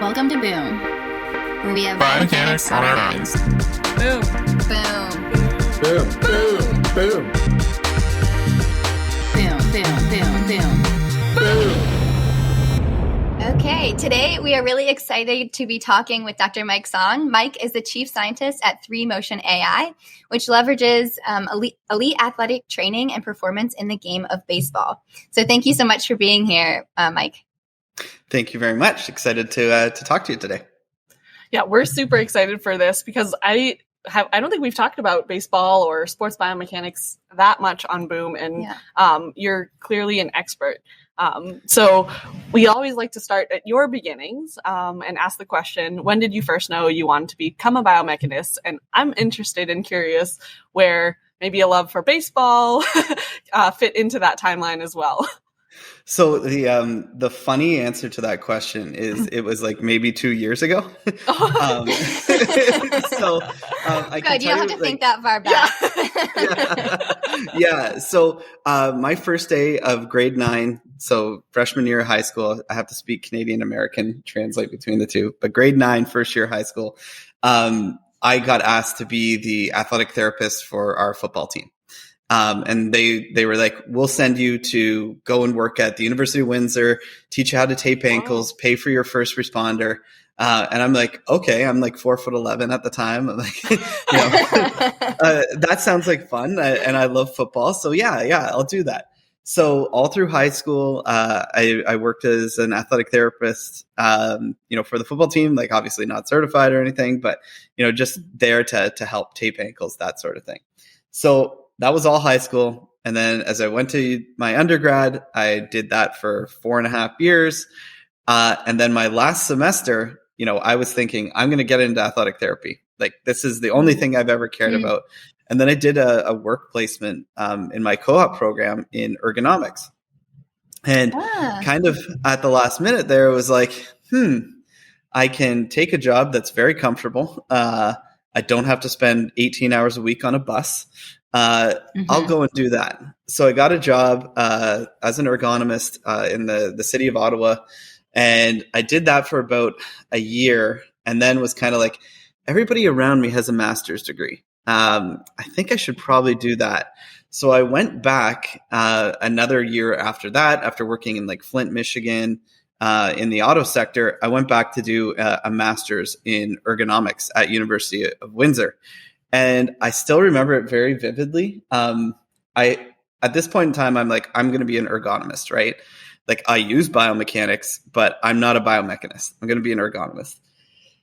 Welcome to Boom, where we have biomechanics on our minds. Boom. Boom. Boom, boom, boom. Boom, boom, boom, boom. Okay, today we are really excited to be talking with Dr. Mike Sonne. Mike is the chief scientist at 3Motion AI, which leverages elite athletic training and performance in the game of baseball. So thank you so much for being here, Mike. Thank you very much. Excited to talk to you today. Yeah, we're super excited for this because I don't think we've talked about baseball or sports biomechanics that much on Boom, and you're clearly an expert. So we always like to start at your beginnings and ask the question, when did you first know you wanted to become a biomechanist? And I'm interested and curious where maybe a love for baseball fit into that timeline as well. So the funny answer to that question is it was like maybe 2 years ago. I Good, you don't have to think that far back. Yeah. So my first day of grade 9, so freshman year of high school, I have to speak Canadian American, translate between the two, but grade 9, first year of high school, I got asked to be the athletic therapist for our football team. And they were like, we'll send you to go and work at the University of Windsor, teach you how to tape ankles, pay for your first responder. And I'm like, okay, I'm like 4'11" at the time. I'm like, that sounds like fun. And I love football. So yeah, I'll do that. So all through high school, I worked as an athletic therapist, for the football team, like obviously not certified or anything, but, just there to help tape ankles, that sort of thing. So that was all high school. And then as I went to my undergrad, I did that for 4.5 years. And then my last semester, I was thinking, I'm going to get into athletic therapy. Like, this is the only thing I've ever cared about. And then I did a work placement in my co-op program in ergonomics. And kind of at the last minute there, it was like, I can take a job that's very comfortable. I don't have to spend 18 hours a week on a bus. I'll go and do that. So I got a job as an ergonomist in the city of Ottawa. And I did that for about a year, and then was kind of like, everybody around me has a master's degree. I think I should probably do that. So I went back another year after that, after working in like Flint, Michigan, in the auto sector. I went back to do a master's in ergonomics at University of Windsor. And I still remember it very vividly. At this point in time, I'm like, I'm going to be an ergonomist, right? Like, I use biomechanics, but I'm not a biomechanist. I'm going to be an ergonomist.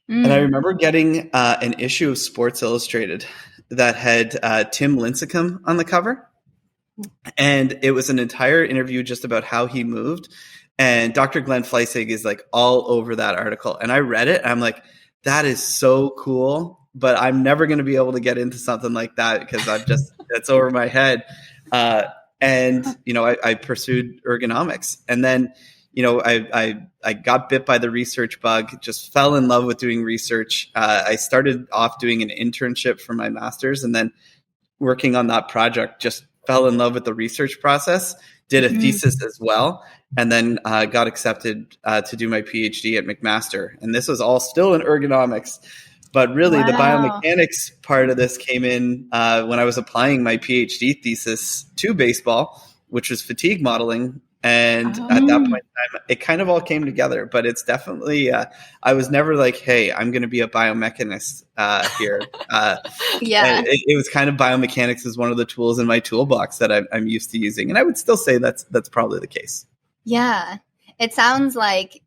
And I remember getting an issue of Sports Illustrated that had Tim Lincecum on the cover. And it was an entire interview just about how he moved. And Dr. Glenn Fleissig is like all over that article. And I read it, and I'm like, that is so cool. But I'm never going to be able to get into something like that because it's over my head. And I pursued ergonomics, and then, I got bit by the research bug, just fell in love with doing research. I started off doing an internship for my master's, and then working on that project, just fell in love with the research process, did a thesis as well, and then got accepted to do my PhD at McMaster. And this was all still in ergonomics. But really, the biomechanics part of this came in when I was applying my PhD thesis to baseball, which was fatigue modeling. And at that point in time, it kind of all came together. But it's definitely, I was never like, hey, I'm going to be a biomechanist here. It was kind of biomechanics is one of the tools in my toolbox that I'm used to using. And I would still say that's probably the case. Yeah. It sounds like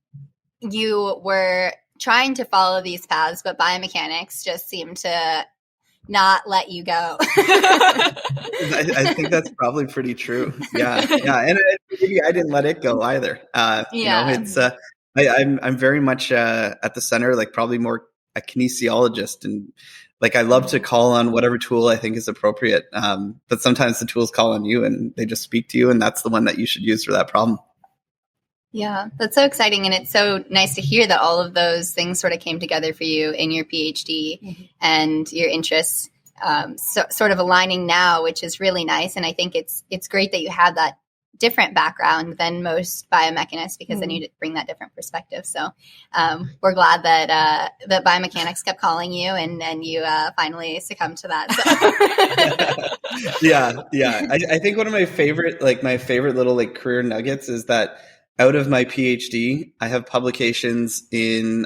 you were trying to follow these paths, but biomechanics just seemed to not let you go. I think that's probably pretty true. Yeah. And maybe I didn't let it go either. It's I'm very much at the center, like probably more a kinesiologist, and like I love to call on whatever tool I think is appropriate. But sometimes the tools call on you and they just speak to you, and that's the one that you should use for that problem. Yeah, that's so exciting. And it's so nice to hear that all of those things sort of came together for you in your PhD and your interests sort of aligning now, which is really nice. And I think it's great that you had that different background than most biomechanists, because then you bring that different perspective. So we're glad that biomechanics kept calling you, and you finally succumbed to that. So. Yeah. I think one of my favorite little like career nuggets is that out of my PhD, I have publications in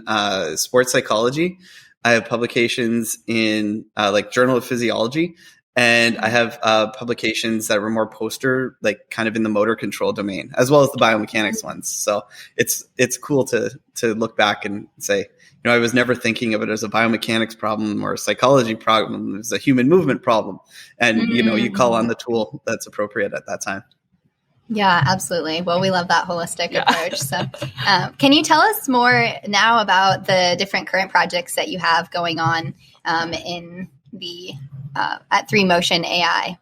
sports psychology. I have publications in like Journal of Physiology. And I have publications that were more poster, like kind of in the motor control domain, as well as the biomechanics ones. So it's cool to look back and say, I was never thinking of it as a biomechanics problem or a psychology problem. It was a human movement problem. And, you call on the tool that's appropriate at that time. Yeah, absolutely. Well, we love that holistic approach. So can you tell us more now about the different current projects that you have going on in the at 3Motion AI?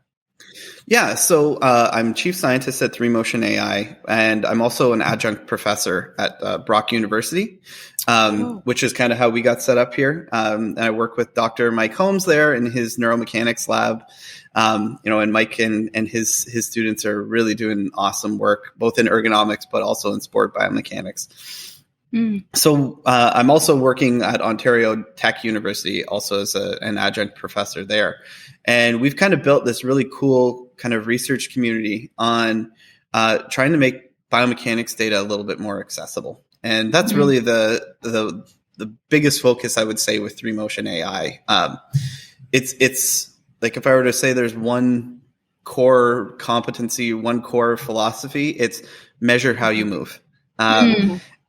Yeah, so I'm chief scientist at 3Motion AI, and I'm also an adjunct professor at Brock University, which is kind of how we got set up here. And I work with Dr. Mike Holmes there in his neuromechanics lab. And Mike and his students are really doing awesome work, both in ergonomics, but also in sport biomechanics. So I'm also working at Ontario Tech University, also as an adjunct professor there. And we've kind of built this really cool kind of research community on trying to make biomechanics data a little bit more accessible. And that's really the biggest focus, I would say, with 3Motion AI. It's like, if I were to say there's one core competency, one core philosophy, it's measure how you move.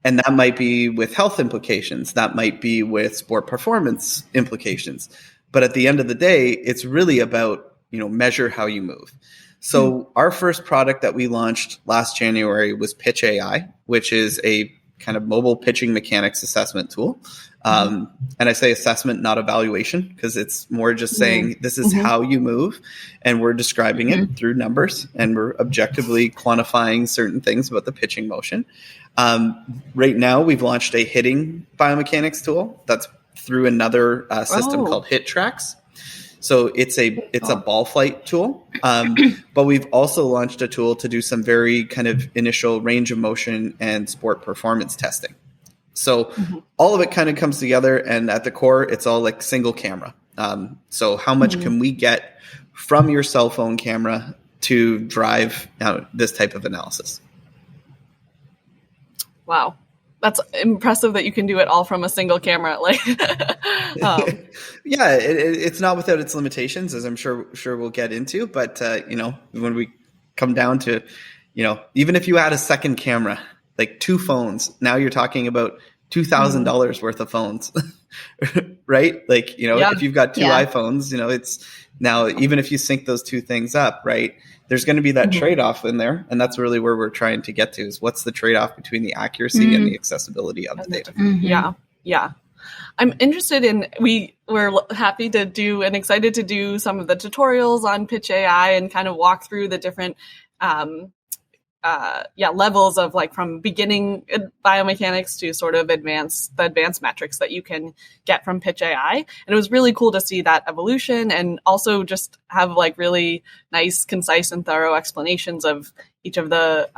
And that might be with health implications. That might be with sport performance implications. But at the end of the day, it's really about, measure how you move. So our first product that we launched last January was PitchAI, which is a kind of mobile pitching mechanics assessment tool. And I say assessment, not evaluation, because it's more just saying this is how you move, and we're describing it through numbers, and we're objectively quantifying certain things about the pitching motion. Right now, we've launched a hitting biomechanics tool that's through another system called HitTrax. So it's a ball flight tool, but we've also launched a tool to do some very kind of initial range of motion and sport performance testing. So all of it kind of comes together, and at the core, it's all like single camera. So how much can we get from your cell phone camera to drive this type of analysis? Wow. That's impressive that you can do it all from a single camera. Yeah, it's not without its limitations, as I'm sure we'll get into. But when we come down to, even if you add a second camera, like two phones, now you're talking about $2,000 worth of phones, right? Like, if you've got two iPhones, it's now, even if you sync those two things up, right, there's going to be that trade-off in there. And that's really where we're trying to get to, is what's the trade-off between the accuracy and the accessibility of the data. Yeah. I'm interested in, we're happy to do and excited to do some of the tutorials on PitchAI and kind of walk through the different levels of, like, from beginning biomechanics to sort of the advanced metrics that you can get from PitchAI. And it was really cool to see that evolution, and also just have like really nice, concise and thorough explanations of each of the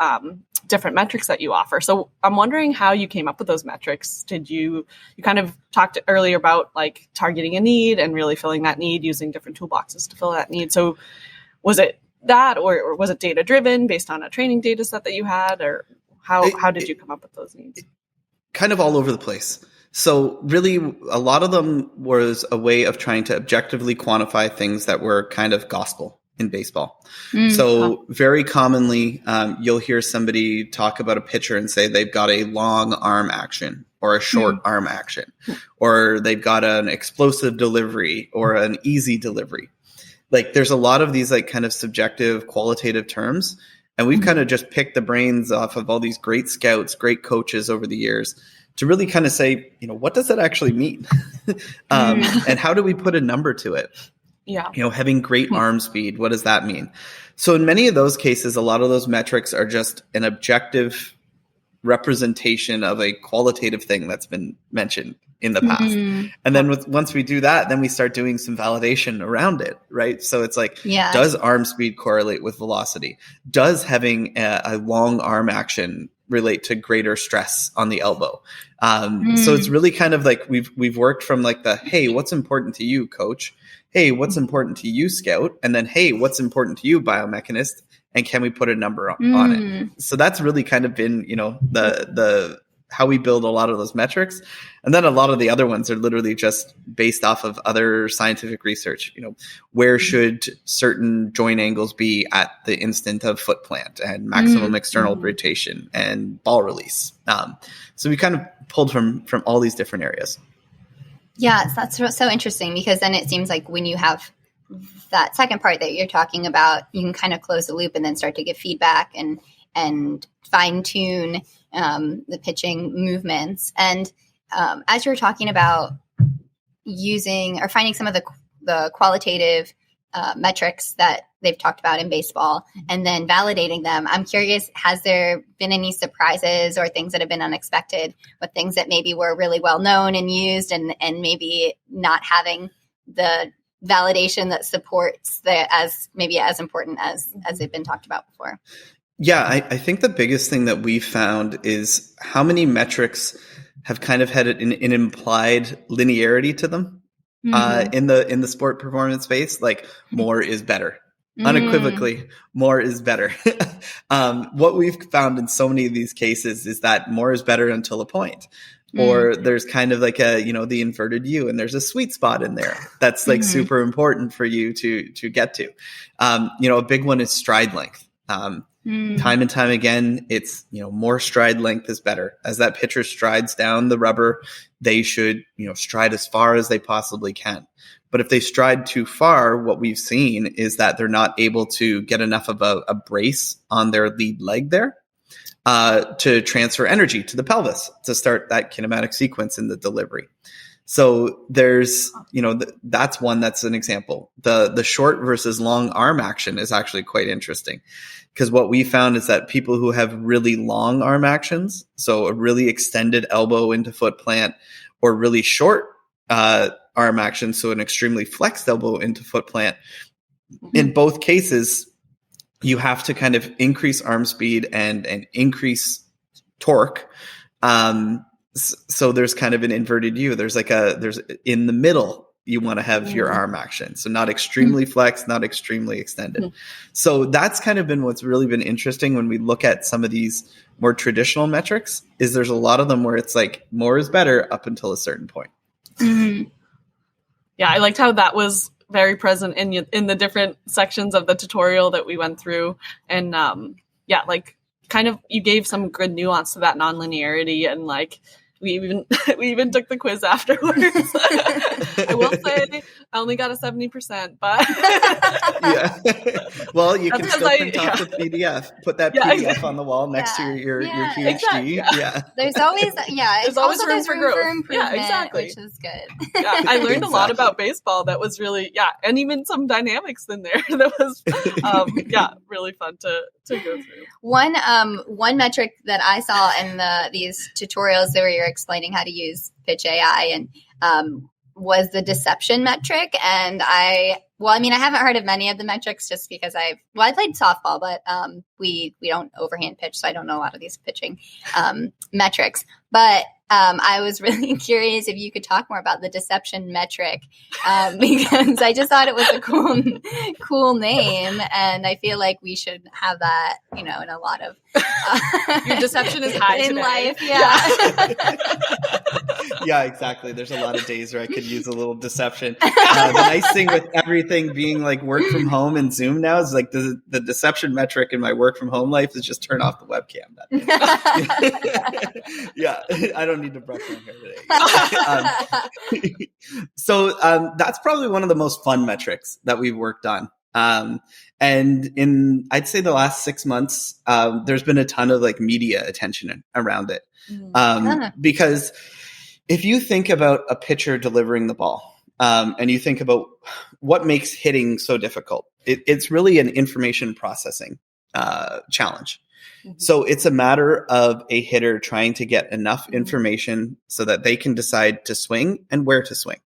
different metrics that you offer. So I'm wondering how you came up with those metrics. You kind of talked earlier about like targeting a need and really filling that need, using different toolboxes to fill that need. So was it that, or was it data driven based on a training data set that you had, or how did you come up with those needs? Kind of all over the place. So really, a lot of them was a way of trying to objectively quantify things that were kind of gospel in baseball. So very commonly, you'll hear somebody talk about a pitcher and say they've got a long arm action or a short arm action, or they've got an explosive delivery or an easy delivery. Like, there's a lot of these like kind of subjective qualitative terms, and we've kind of just picked the brains off of all these great scouts, great coaches over the years to really kind of say, what does that actually mean? And how do we put a number to it? Yeah. Having great arm speed, what does that mean? So in many of those cases, a lot of those metrics are just an objective representation of a qualitative thing that's been mentioned in the past. And then once we do that, then we start doing some validation around it, right? So it's like, does arm speed correlate with velocity? Does having a long arm action relate to greater stress on the elbow? So it's really kind of like we've worked from like hey, what's important to you, coach? Hey, what's important to you, scout? And then, hey, what's important to you, biomechanist? And can we put a number on it? So that's really kind of been, the how we build a lot of those metrics. And then a lot of the other ones are literally just based off of other scientific research. Where should certain joint angles be at the instant of foot plant and maximum external rotation and ball release? So we kind of pulled from all these different areas. Yes, that's so interesting, because then it seems like when you have that second part that you're talking about, you can kind of close the loop and then start to give feedback and fine tune the pitching movements. And as you were talking about using or finding some of the qualitative metrics that they've talked about in baseball and then validating them, I'm curious, has there been any surprises or things that have been unexpected with things that maybe were really well known and used and maybe not having the validation that supports as important as they've been talked about before? Yeah, I think the biggest thing that we found is how many metrics have kind of had an implied linearity to them in the sport performance space. Like more is better. Unequivocally, more is better. What we've found in so many of these cases is that more is better until a point. Or there's kind of like the inverted U, and there's a sweet spot in there that's like super important for you to get to. A big one is stride length. Time and time again, it's, more stride length is better. As that pitcher strides down the rubber, they should, stride as far as they possibly can. But if they stride too far, what we've seen is that they're not able to get enough of a brace on their lead leg there to transfer energy to the pelvis to start that kinematic sequence in the delivery. So there's, that's one that's an example. The short versus long arm action is actually quite interesting, because what we found is that people who have really long arm actions, so a really extended elbow into foot plant, or really short arm action, so an extremely flexed elbow into foot plant, in both cases, you have to kind of increase arm speed and increase torque. So there's kind of an inverted U. There's in the middle, you want to have your arm action. So not extremely flexed, not extremely extended. So that's kind of been what's really been interesting when we look at some of these more traditional metrics, is there's a lot of them where it's like more is better up until a certain point. Yeah, I liked how that was very present in the different sections of the tutorial that we went through. And kind of you gave some good nuance to that nonlinearity, and we even took the quiz afterwards. I will say I only got a 70%, but yeah. Well, you can still print off the PDF, put that PDF on the wall next to your PhD. Exactly. Yeah. There's always room for improvement, yeah, exactly. which is good. Yeah, I learned a lot about baseball that was really and even some dynamics in there that was really fun to go through. One metric that I saw in these tutorials where you're explaining how to use Pitch AI and was the deception metric. And I haven't heard of many of the metrics just because I played softball, but we don't overhand pitch, so I don't know a lot of these pitching metrics. But I was really curious if you could talk more about the deception metric, because I just thought it was a cool name, and I feel like we should have that, in a lot of your deception is high in today. life. Yeah. Yeah, exactly. There's a lot of days where I could use a little deception. The nice thing with everything being like work from home and Zoom now is like the deception metric in my work from home life is just turn off the webcam. Yeah, I don't need to brush my hair today. So that's probably one of the most fun metrics that we've worked on. And in, I'd say the last 6 months, there's been a ton of media attention around it. Because if you think about a pitcher delivering the ball, and you think about what makes hitting so difficult, it's really an information processing challenge. So it's a matter of a hitter trying to get enough information so that they can decide to swing and where to swing.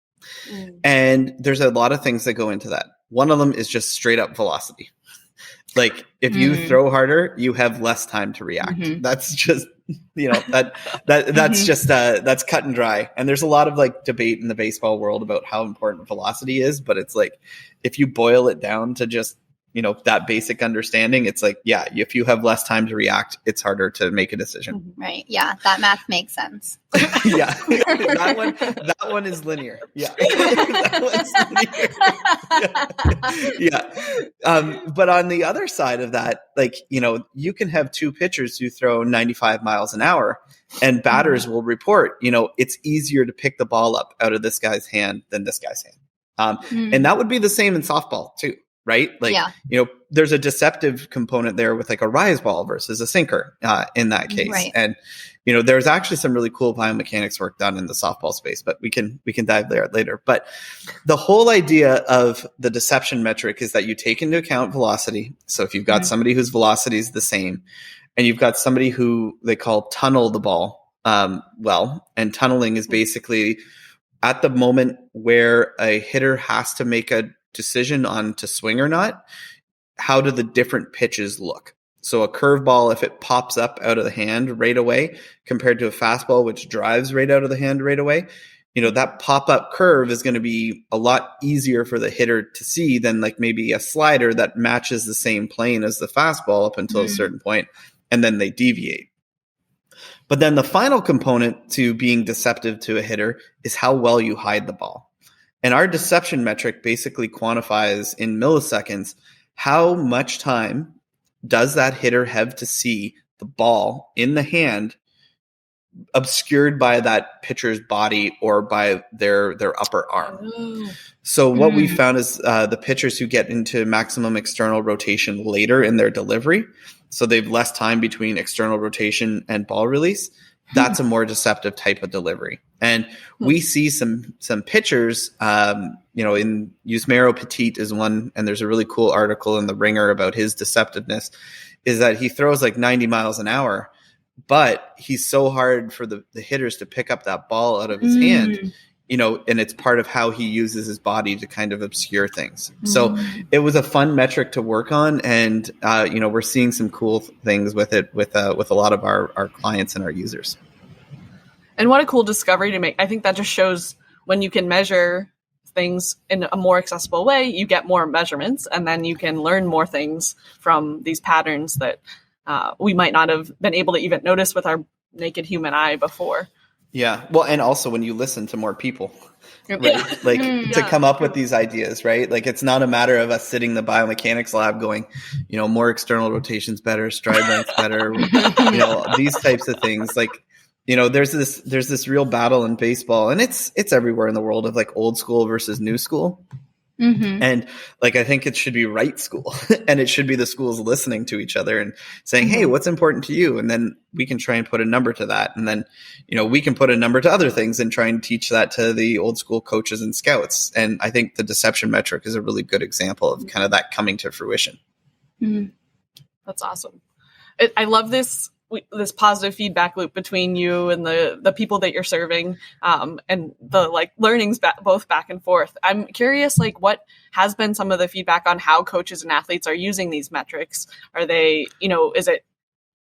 And there's a lot of things that go into that. One of them is just straight up velocity. Like if you throw harder, you have less time to react. That's just, that's just, that's cut and dry. And there's a lot of like debate in the baseball world about how important velocity is, but it's like, if you boil it down to just, that basic understanding, it's like, yeah, if you have less time to react, it's harder to make a decision. Right. Yeah. That math makes sense. Yeah. that one is linear. Yeah. That one's linear. Yeah. But on the other side of that, like, you can have two pitchers who throw 95 miles an hour and batters will report, it's easier to pick the ball up out of this guy's hand than this guy's hand. And that would be the same in softball too. Right? Like, there's a deceptive component there with like a rise ball versus a sinker in that case. Right. And, there's actually some really cool biomechanics work done in the softball space, but we can dive there later. But the whole idea of the deception metric is that you take into account velocity. So if you've got somebody whose velocity is the same and you've got somebody who they call tunnel the ball, and tunneling is basically at the moment where a hitter has to make a decision on to swing or not, how do the different pitches look? So a curveball, if it pops up out of the hand right away compared to a fastball, which drives right out of the hand right away, that pop-up curve is going to be a lot easier for the hitter to see than like maybe a slider that matches the same plane as the fastball up until a certain point, and then they deviate. But then the final component to being deceptive to a hitter is how well you hide the ball. And our deception metric basically quantifies in milliseconds how much time does that hitter have to see the ball in the hand obscured by that pitcher's body or by their upper arm. So what we found is the pitchers who get into maximum external rotation later in their delivery, so they've less time between external rotation and ball release, that's a more deceptive type of delivery. And we see some pitchers, in Yusmeiro Petit is one, and there's a really cool article in the Ringer about his deceptiveness, is that he throws like 90 miles an hour, but he's so hard for the hitters to pick up that ball out of his hand, and it's part of how he uses his body to kind of obscure things. So it was a fun metric to work on. And, we're seeing some cool things with it, with a lot of our clients and our users. And what a cool discovery to make. I think that just shows when you can measure things in a more accessible way, you get more measurements, and then you can learn more things from these patterns that we might not have been able to even notice with our naked human eye before. Yeah. Well, and also when you listen to more people, right? Like to come up with these ideas, right? Like it's not a matter of us sitting in the biomechanics lab going, more external rotations better, stride length better, these types of things. Like, there's this real battle in baseball, and it's everywhere in the world of like old school versus new school. And like, I think it should be right school and it should be the schools listening to each other and saying, hey, what's important to you? And then we can try and put a number to that. And then, we can put a number to other things and try and teach that to the old school coaches and scouts. And I think the deception metric is a really good example of kind of that coming to fruition. That's awesome. I love this positive feedback loop between you and the people that you're serving, and the like learnings both back and forth. I'm curious, like what has been some of the feedback on how coaches and athletes are using these metrics? Are they, is it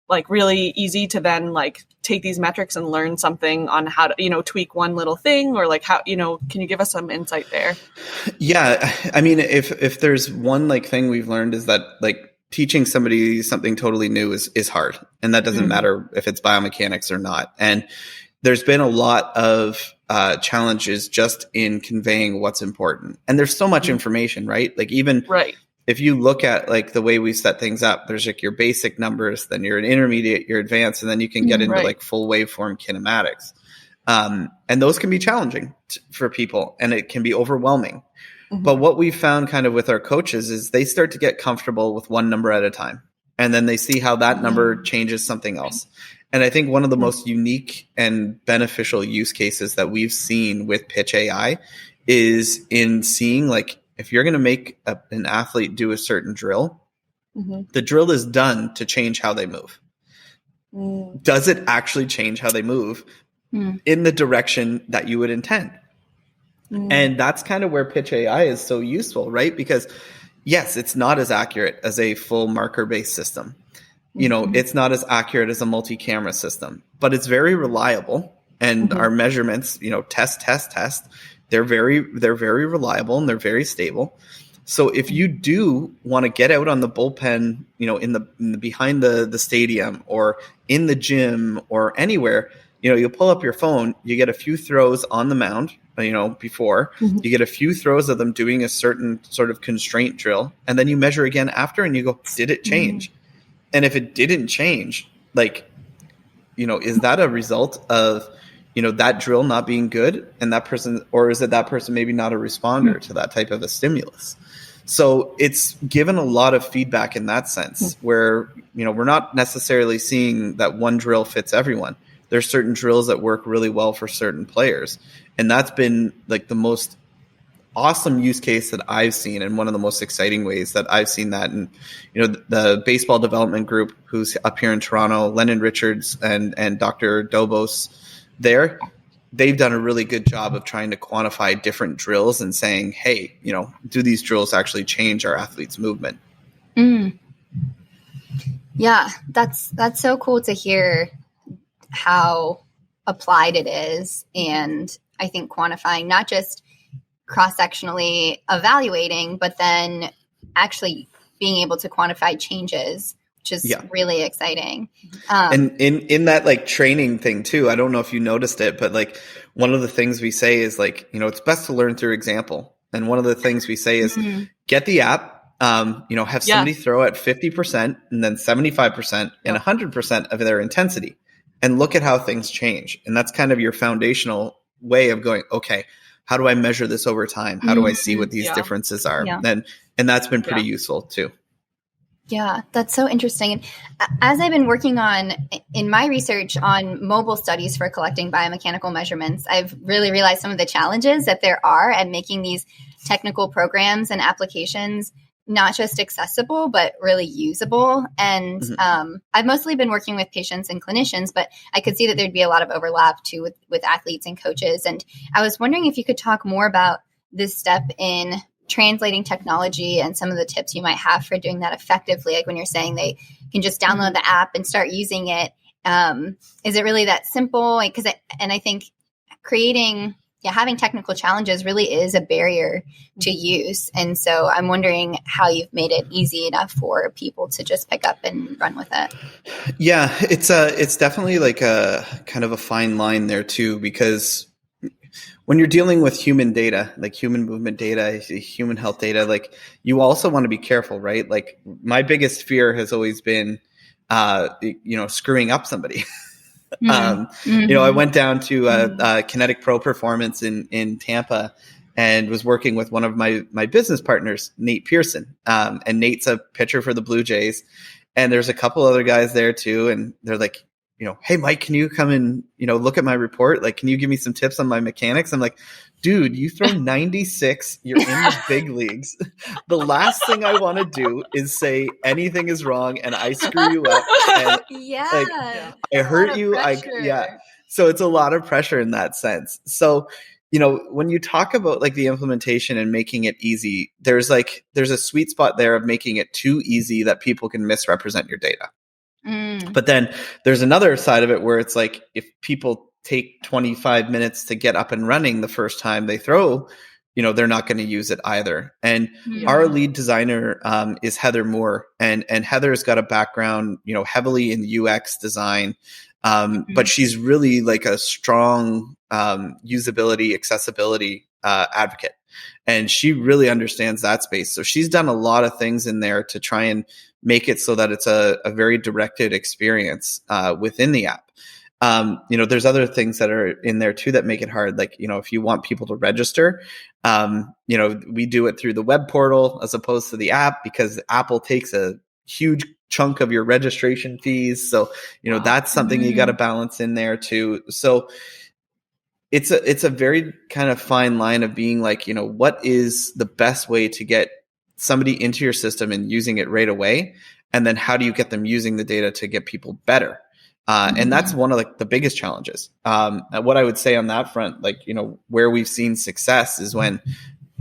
like really easy to then like take these metrics and learn something on how to, tweak one little thing, or like how, can you give us some insight there? Yeah. I mean, if there's one like thing we've learned is that like, teaching somebody something totally new is hard. And that doesn't matter if it's biomechanics or not. And there's been a lot of challenges just in conveying what's important. And there's so much information, right? Like even if you look at like the way we set things up, there's like your basic numbers, then you're an intermediate, you're advanced, and then you can get into like full waveform kinematics. And those can be challenging for people, and it can be overwhelming. But what we found kind of with our coaches is they start to get comfortable with one number at a time. And then they see how that number changes something else. And I think one of the most unique and beneficial use cases that we've seen with Pitch AI is in seeing like, if you're going to make an athlete do a certain drill, The drill is done to change how they move. Does it actually change how they move in the direction that you would intend? And that's kind of where Pitch AI is so useful, right? Because yes, it's not as accurate as a full marker-based system. You know, it's not as accurate as a multi-camera system, but it's very reliable. And our measurements, you know, test. They're very reliable and they're very stable. So if you do want to get out on the bullpen, you know, in the behind the stadium or in the gym or anywhere, you know, you pull up your phone, you get a few throws on the mound, you know, before you get a few throws of them doing a certain sort of constraint drill, and then you measure again after, and you go, did it change? And if it didn't change, like, you know, is that a result of, you know, that drill not being good and that person, or is it that person maybe not a responder to that type of a stimulus? So it's given a lot of feedback in that sense where, you know, we're not necessarily seeing that one drill fits everyone. There's certain drills that work really well for certain players. And that's been like the most awesome use case that I've seen, and one of the most exciting ways that I've seen that. And, you know, the baseball development group who's up here in Toronto, Lennon Richards and Dr. Dobos there, they've done a really good job of trying to quantify different drills and saying, hey, you know, do these drills actually change our athletes' movement? Yeah, that's so cool to hear how applied it is. And I think quantifying, not just cross-sectionally evaluating, but then actually being able to quantify changes, which is really exciting. And in that like training thing too, I don't know if you noticed it, but like one of the things we say is like, you know, it's best to learn through example. And one of the things we say is get the app, you know, have somebody throw at 50% and then 75% and 100% of their intensity, and look at how things change. And that's kind of your foundational way of going, okay, how do I measure this over time? How do I see what these differences are? And that's been pretty useful too. Yeah, that's so interesting. And as I've been working on in my research on mobile studies for collecting biomechanical measurements, I've really realized some of the challenges that there are at making these technical programs and applications not just accessible, but really usable. And I've mostly been working with patients and clinicians, but I could see that there'd be a lot of overlap too with athletes and coaches. And I was wondering if you could talk more about this step in translating technology and some of the tips you might have for doing that effectively. Like when you're saying they can just download the app and start using it. Is it really that simple? Like, I think having technical challenges really is a barrier to use. And so I'm wondering how you've made it easy enough for people to just pick up and run with it. Yeah, it's definitely like a kind of a fine line there too, because when you're dealing with human data, like human movement data, human health data, like you also want to be careful, right? Like my biggest fear has always been, you know, screwing up somebody. You know, I went down to Kinetic Pro Performance in Tampa and was working with one of my business partners, Nate Pearson. And Nate's a pitcher for the Blue Jays. And there's a couple other guys there too. And they're like, you know, hey, Mike, can you come and, you know, look at my report? Like, can you give me some tips on my mechanics? I'm like, dude, you throw 96, you're in the big leagues. The last thing I want to do is say anything is wrong and I screw you up. And, like, I hurt you. So it's a lot of pressure in that sense. So, you know, when you talk about like the implementation and making it easy, there's a sweet spot there of making it too easy that people can misrepresent your data. But then there's another side of it where it's like, if people take 25 minutes to get up and running the first time they throw, you know, they're not going to use it either. And our lead designer is Heather Moore, and Heather's got a background, you know, heavily in UX design. But she's really like a strong usability, accessibility advocate. And she really understands that space. So she's done a lot of things in there to try and make it so that it's a very directed experience within the app. You know, there's other things that are in there too that make it hard. Like, you know, if you want people to register, you know, we do it through the web portal as opposed to the app because Apple takes a huge chunk of your registration fees. So, you know, that's something you got to balance in there too. So it's a very kind of fine line of being like, you know, what is the best way to get somebody into your system and using it right away? And then how do you get them using the data to get people better? And that's one of the biggest challenges. What I would say on that front, where we've seen success is when,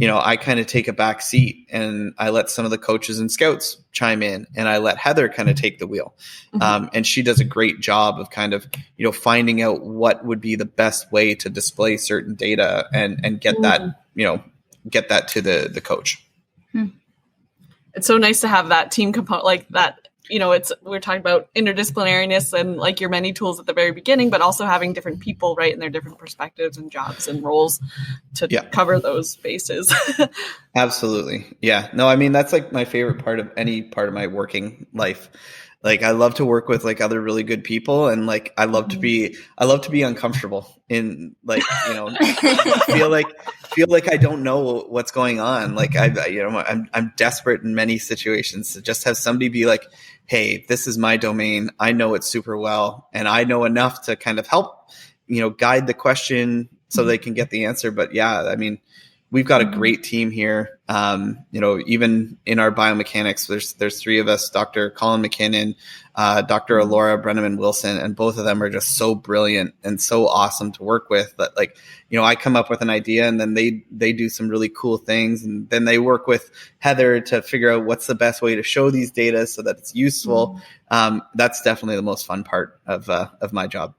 I kind of take a back seat and I let some of the coaches and scouts chime in, and I let Heather kind of take the wheel. And she does a great job of kind of, finding out what would be the best way to display certain data and get that, get that to the coach. It's so nice to have that team component like that. We're talking about interdisciplinariness and like your many tools at the very beginning, but also having different people, right, and their different perspectives and jobs and roles to cover those bases. Absolutely. Yeah. No, I mean, that's like my favorite part of any part of my working life. Like, I love to work with like other really good people, and like I love to be uncomfortable in feel like I don't know what's going on. Like I'm desperate in many situations to just have somebody be like, hey, this is my domain. I know it super well, and I know enough to kind of help, guide the question so they can get the answer. But yeah, I mean, we've got a great team here. Even in our biomechanics, there's three of us: Dr. Colin McKinnon, Dr. Alora Brenneman-Wilson, and both of them are just so brilliant and so awesome to work with. That I come up with an idea, and then they do some really cool things, and then they work with Heather to figure out what's the best way to show these data so that it's useful. That's definitely the most fun part of my job.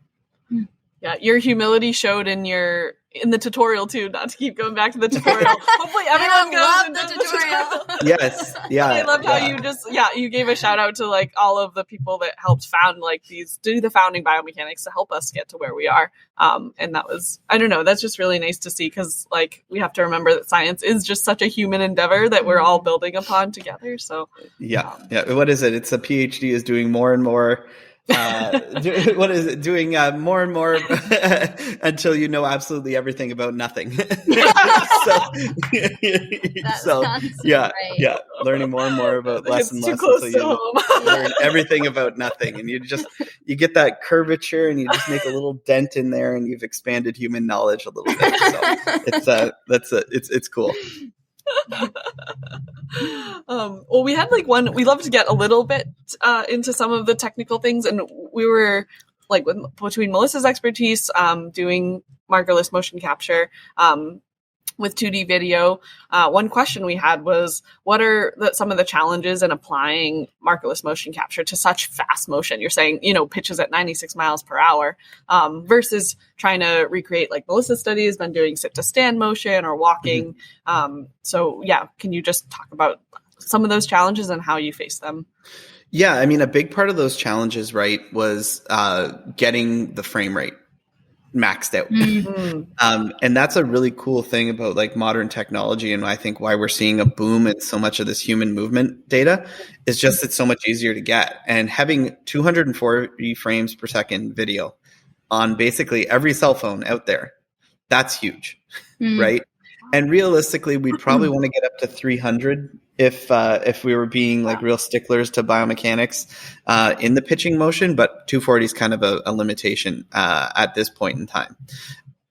Yeah, your humility showed in the tutorial too. Not to keep going back to the tutorial. Hopefully everyone goes into the tutorial. Yes, yeah. I loved how you gave a shout out to like all of the people that helped found do the founding biomechanics to help us get to where we are. And that was, I don't know, that's just really nice to see, because like we have to remember that science is just such a human endeavor that we're all building upon together. So yeah. What is it? It's a PhD is doing more and more. What is it? Doing more and more until you know absolutely everything about nothing. Learning more and more about less and less until you learn everything about nothing, and you get that curvature, and you just make a little dent in there, and you've expanded human knowledge a little bit. So it's cool. Well, we had we love to get a little bit into some of the technical things, and we were between Melissa's expertise doing Markerless motion capture with 2D video. One question we had was, what are some of the challenges in applying Markerless motion capture to such fast motion? You're saying, pitches at 96 miles per hour versus trying to recreate, like Melissa's study has been doing sit to stand motion or walking. So yeah, can you just talk about some of those challenges and how you face them? Yeah, I mean, a big part of those challenges, right, was getting the frame rate maxed out. And that's a really cool thing about like modern technology, and I think why we're seeing a boom in so much of this human movement data is just it's so much easier to get. And having 240 frames per second video on basically every cell phone out there, that's huge, right? And realistically, we'd probably want to get up to 300 if we were being like real sticklers to biomechanics in the pitching motion, but 240 is kind of a limitation at this point in time.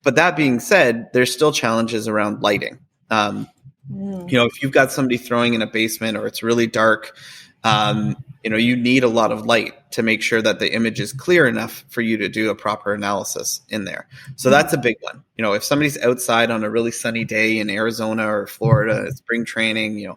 But that being said, there's still challenges around lighting. If you've got somebody throwing in a basement or it's really dark, you need a lot of light to make sure that the image is clear enough for you to do a proper analysis in there. So that's a big one. If somebody's outside on a really sunny day in Arizona or Florida, spring training,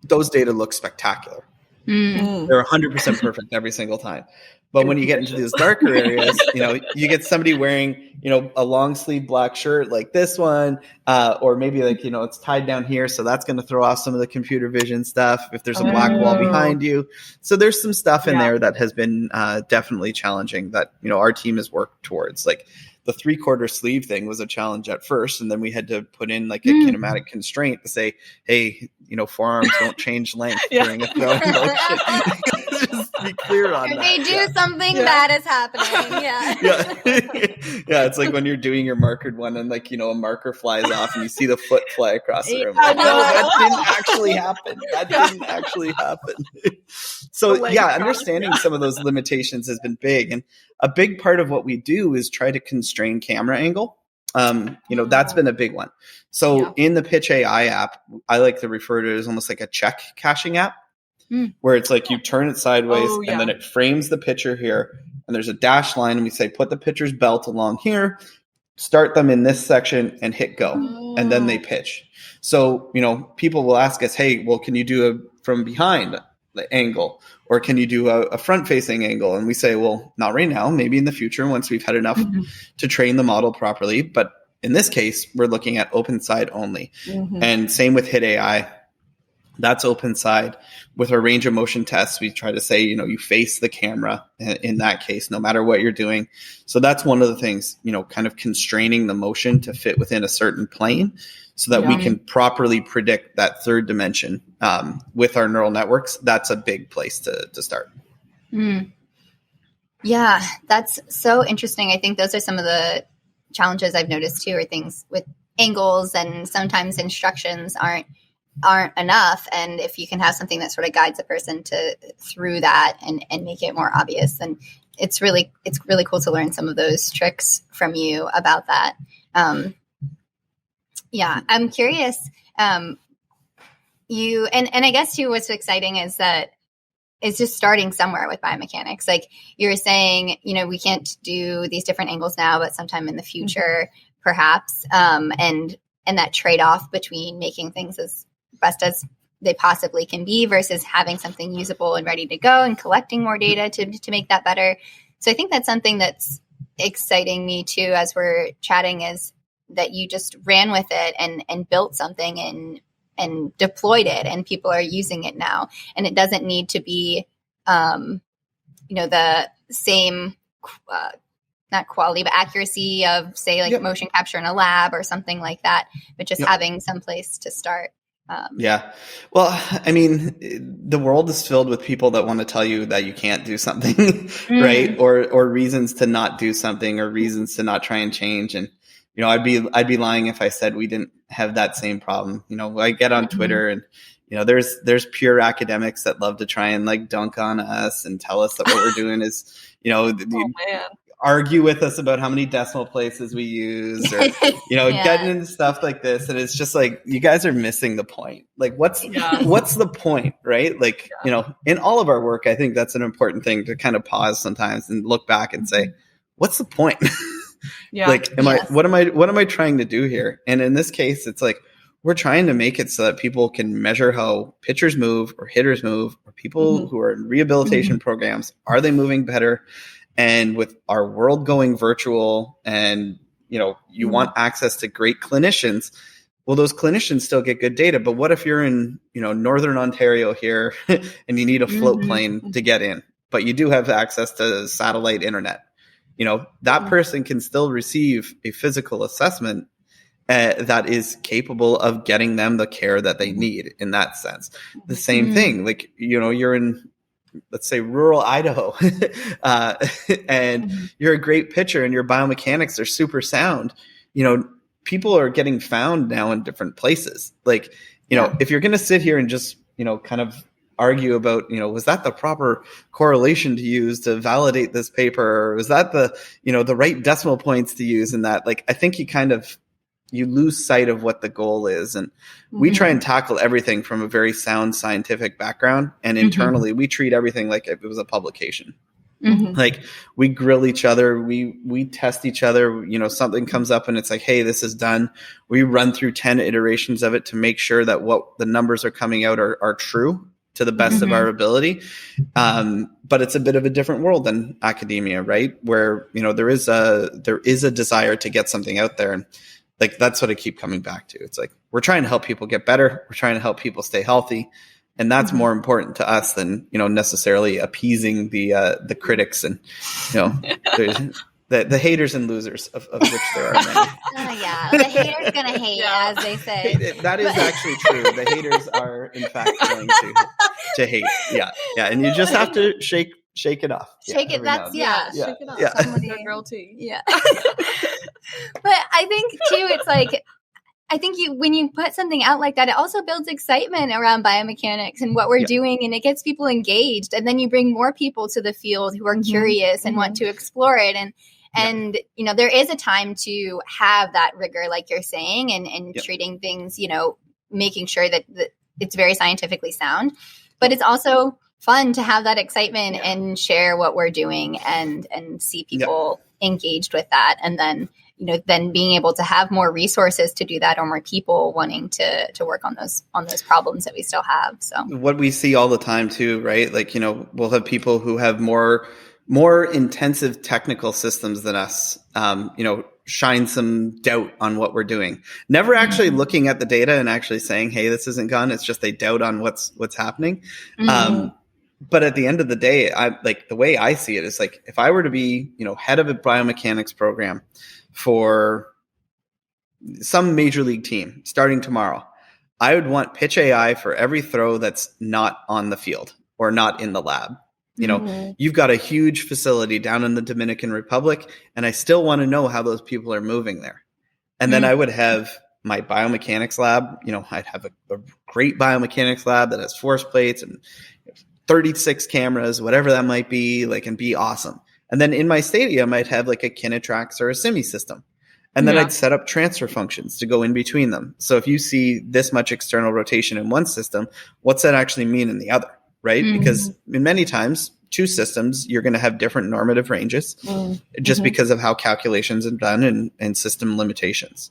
those data look spectacular. They're 100% perfect every single time. But when you get into these darker areas, you get somebody wearing, a long sleeve black shirt like this one, or maybe it's tied down here. So that's going to throw off some of the computer vision stuff if there's a black wall behind you. So there's some stuff in there that has been definitely challenging that, our team has worked towards. Like the 3/4 sleeve thing was a challenge at first. And then we had to put in like a kinematic constraint to say, hey, forearms don't change length during a throw. Just be clear on that. They do something bad is happening. Yeah. It's like when you're doing your markered one and a marker flies off and you see the foot fly across the room. Like, no, that didn't actually happen. So understanding some of those limitations has been big. And a big part of what we do is try to constrain camera angle. That's been a big one. So in the Pitch AI app, I like to refer to it as almost like a check caching app, where it's like you turn it sideways and then it frames the pitcher here, and there's a dash line, and we say, put the pitcher's belt along here, start them in this section, and hit go. And then they pitch. So, people will ask us, hey, well, can you do a from behind the angle? Or can you do a front-facing angle? And we say, well, not right now, maybe in the future once we've had enough to train the model properly. But in this case, we're looking at open side only. And same with Hit AI. That's open side. With our range of motion tests, we try to say, you face the camera in that case, no matter what you're doing. So that's one of the things, kind of constraining the motion to fit within a certain plane so that we can properly predict that third dimension with our neural networks. That's a big place to start. Yeah, that's so interesting. I think those are some of the challenges I've noticed too, are things with angles, and sometimes instructions aren't enough. And if you can have something that sort of guides a person through that and make it more obvious, then it's really cool to learn some of those tricks from you about that. I'm curious. You and I guess too, what's exciting is that it's just starting somewhere with biomechanics. Like you were saying, we can't do these different angles now, but sometime in the future, perhaps. And that trade-off between making things as best as they possibly can be versus having something usable and ready to go and collecting more data to make that better. So I think that's something that's exciting me too, as we're chatting, is that you just ran with it and built something and deployed it, and people are using it now. And it doesn't need to be, the same, not quality, but accuracy of, say, like motion capture in a lab or something like that, but just having some place to start. Well, I mean, the world is filled with people that want to tell you that you can't do something, right? Or reasons to not do something, or reasons to not try and change. And, I'd be lying if I said we didn't have that same problem. I get on Twitter and, there's pure academics that love to try and like dunk on us and tell us that what we're doing is, argue with us about how many decimal places we use, or getting into stuff like this. And it's just like, you guys are missing the point. Like what's the point, right? Like, in all of our work, I think that's an important thing to kind of pause sometimes and look back and say, what's the point? Like, what am I trying to do here? And in this case, it's like, we're trying to make it so that people can measure how pitchers move or hitters move, or people who are in rehabilitation programs, are they moving better? And with our world going virtual, and, you want access to great clinicians, well, those clinicians still get good data. But what if you're in, Northern Ontario here and you need a float plane to get in, but you do have access to satellite internet? That person can still receive a physical assessment that is capable of getting them the care that they need in that sense. The same thing, like, you're in, let's say, rural Idaho, and you're a great pitcher and your biomechanics are super sound. People are getting found now in different places. Like, if you're going to sit here and just, kind of argue about, was that the proper correlation to use to validate this paper? Or was that the, the right decimal points to use in that? Like, I think you lose sight of what the goal is. And we try and tackle everything from a very sound scientific background. And internally, we treat everything like if it was a publication. Like, we grill each other, we test each other. Something comes up and it's like, hey, this is done. We run through 10 iterations of it to make sure that what the numbers are coming out are true to the best of our ability. But it's a bit of a different world than academia, right? Where, there is a desire to get something out there. And like, that's what I keep coming back to. It's like, we're trying to help people get better. We're trying to help people stay healthy. And that's more important to us than, necessarily appeasing the critics and, the haters and losers of which there are many. The haters gonna hate, as they say. That is actually true. The haters are, in fact, going to hate. Yeah. And you just have to shake it off. Shake it. That's shake it off. Somebody a girl tea. Yeah. But I think too, it's like, when you put something out like that, it also builds excitement around biomechanics and what we're doing, and it gets people engaged. And then you bring more people to the field who are curious and want to explore it. And, there is a time to have that rigor, like you're saying, and treating things, making sure that it's very scientifically sound. But it's also fun to have that excitement and share what we're doing and see people engaged with that. And then, then being able to have more resources to do that, or more people wanting to work on those problems that we still have. So what we see all the time too, right? Like, we'll have people who have more intensive technical systems than us, shine some doubt on what we're doing. Never actually looking at the data and actually saying, hey, this isn't gone. It's just they doubt on what's happening. But at the end of the day, the way I see it is like, if I were to be, head of a biomechanics program for some major league team starting tomorrow, I would want pitch AI for every throw that's not on the field or not in the lab. You've got a huge facility down in the Dominican Republic, and I still want to know how those people are moving there. And then I would have my biomechanics lab. I'd have a great biomechanics lab that has force plates and 36 cameras, whatever that might be, and be awesome. And then in my stadium, I'd have like a Kinetrax or a Simi system. And then I'd set up transfer functions to go in between them. So if you see this much external rotation in one system, what's that actually mean in the other? Right? Because in many times, two systems, you're going to have different normative ranges just because of how calculations are done and system limitations.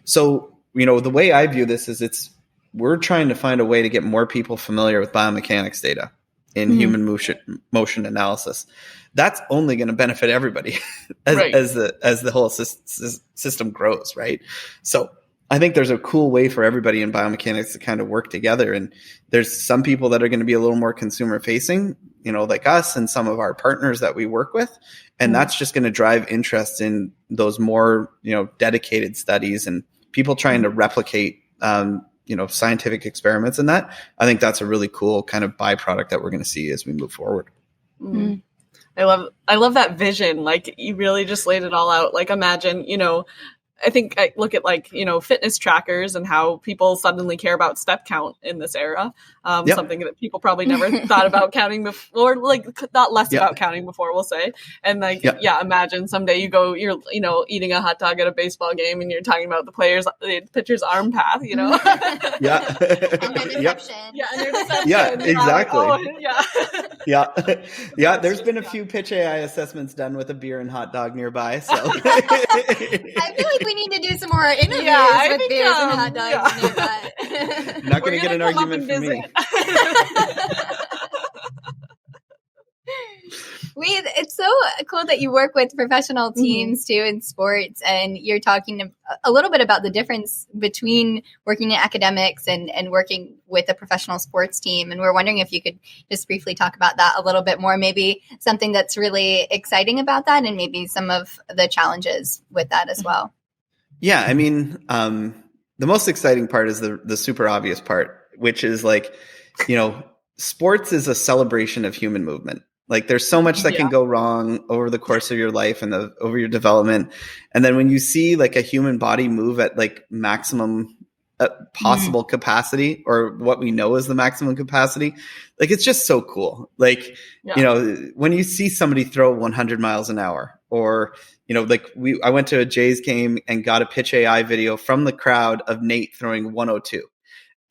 So, the way I view this is we're trying to find a way to get more people familiar with biomechanics data in human motion analysis. That's only going to benefit everybody as the whole system grows, right? So I think there's a cool way for everybody in biomechanics to kind of work together. And there's some people that are going to be a little more consumer facing, like us and some of our partners that we work with. And that's just going to drive interest in those more, dedicated studies and people trying to replicate, scientific experiments in that. I think that's a really cool kind of byproduct that we're going to see as we move forward. I love that vision. Like, you really just laid it all out. Like, imagine, I think I look at fitness trackers and how people suddenly care about step count in this era. Something that people probably never thought about counting before, not less about counting before, we'll say. And imagine someday you're eating a hot dog at a baseball game and you're talking about the pitcher's arm path, And their deception. Exactly. There's been a few pitch AI assessments done with a beer and hot dog nearby. So I feel like we need to do some more interviews with beers and hot dogs nearby. Not going to get an argument from me. It's so cool that you work with professional teams too in sports, and you're talking a little bit about the difference between working in academics and working with a professional sports team. And we're wondering if you could just briefly talk about that a little bit more, maybe something that's really exciting about that and maybe some of the challenges with that as well. Yeah, I mean, the most exciting part is the super obvious part, which is sports is a celebration of human movement. Like, there's so much that can go wrong over the course of your life and over your development. And then when you see like a human body move at like maximum possible capacity, or what we know is the maximum capacity, like, it's just so cool. Like, when you see somebody throw 100 miles an hour, or, I went to a Jays game and got a pitch AI video from the crowd of Nate throwing 102.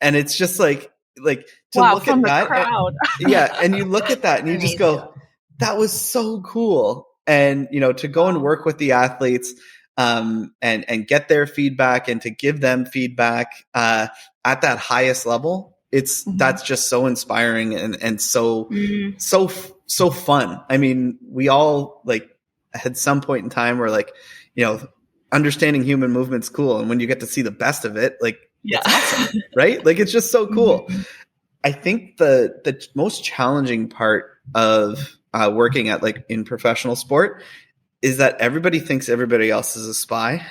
And it's just like to look at that, crowd. And you look at that and you just go, that was so cool. And, to go and work with the athletes, and get their feedback and to give them feedback, at that highest level, that's just so inspiring and so fun. I mean, we all at some point in time where understanding human movement's cool. And when you get to see the best of it, it's awesome, right? Like, it's just so cool. I think the most challenging part of working at in professional sport is that everybody thinks everybody else is a spy.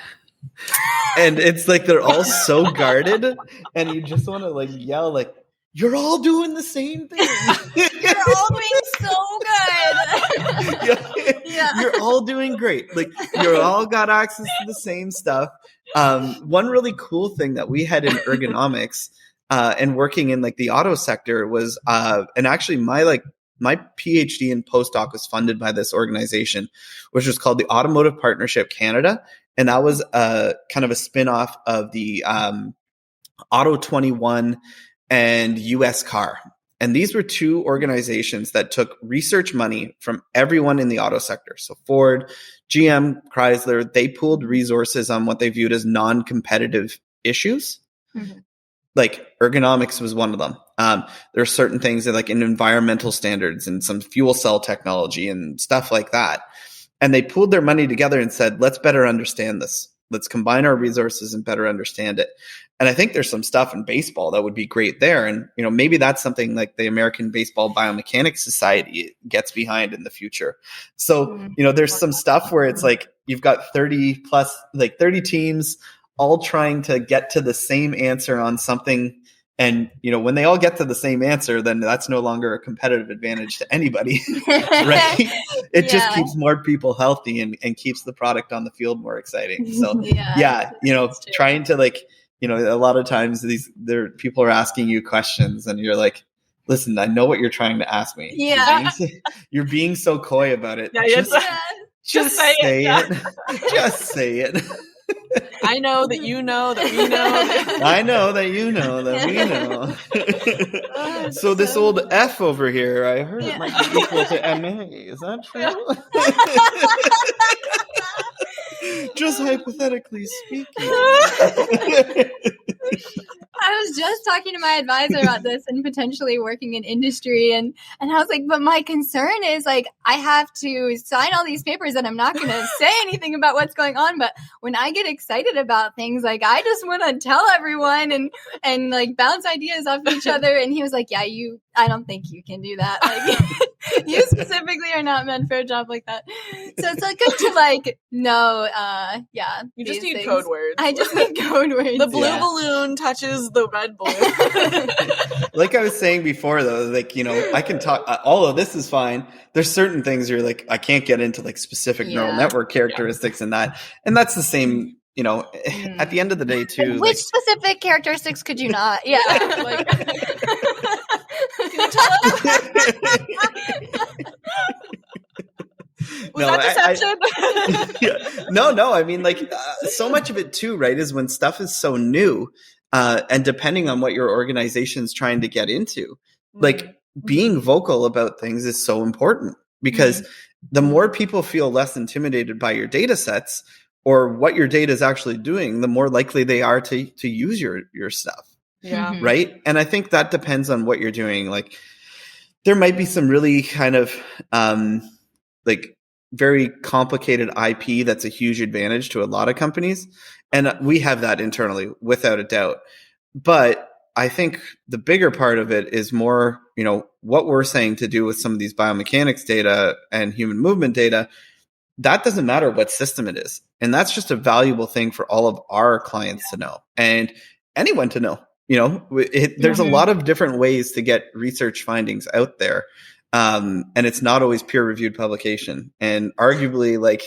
And it's they're all so guarded, and you just want to yell you're all doing the same thing. You're all doing so good. You're all doing great. You're all got access to the same stuff. One really cool thing that we had in ergonomics and working in the auto sector was, and actually my my PhD and postdoc was funded by this organization, which was called the Automotive Partnership Canada. And that was kind of a spin-off of the Auto 21 and US Car. And these were two organizations that took research money from everyone in the auto sector. So Ford, GM, Chrysler, they pooled resources on what they viewed as non-competitive issues. Mm-hmm. Like ergonomics was one of them. There are certain things that like in environmental standards and some fuel cell technology and stuff like that. And they pooled their money together and said, let's better understand this. Let's combine our resources and better understand it. And I think there's some stuff in baseball that would be great there. And, you know, maybe that's something like the American Baseball Biomechanics Society gets behind in the future. So, you know, there's some stuff where it's like you've got 30 teams all trying to get to the same answer on something. And, you know, when they all get to the same answer, then that's no longer a competitive advantage to anybody, right? It just keeps more people healthy and keeps the product on the field more exciting. So, you know, trying to like, you know, a lot of times people are asking you questions and you're like, listen, I know what you're trying to ask me. Yeah. You're being so coy about it. Yeah, just say it. Just say it. I know that you know that we know. I know that you know that we know. So this old F over here, I heard it might be equal to MA. Is that true? Just hypothetically speaking. I was just talking to my advisor about this and potentially working in industry. And I was like, but my concern is like, I have to sign all these papers and I'm not going to say anything about what's going on. But when I get excited about things, like I just want to tell everyone and like bounce ideas off each other. And he was like, I don't think you can do that. Like you specifically are not meant for a job like that. So it's like good to like know, you just need code words. I just need code words. The blue balloon touches the red balloon. Like I was saying before, though, like, you know, I can talk, all of this is fine. There's certain things you're like, I can't get into like specific neural network characteristics and that. And that's the same, you know, at the end of the day, too. Which specific characteristics could you not? Yeah. Like, can you tell us? Was that deception? No. I mean, like, so much of it too, right, is when stuff is so new, and depending on what your organization's trying to get into, like being vocal about things is so important because the more people feel less intimidated by your data sets or what your data is actually doing, the more likely they are to use your stuff. Yeah. Right. And I think that depends on what you're doing. Like there might be some really kind of like very complicated IP that's a huge advantage to a lot of companies. And we have that internally without a doubt. But I think the bigger part of it is more, you know, what we're saying to do with some of these biomechanics data and human movement data. That doesn't matter what system it is. And that's just a valuable thing for all of our clients to know and anyone to know. You know, there's a lot of different ways to get research findings out there. And it's not always peer-reviewed publication. And arguably, like,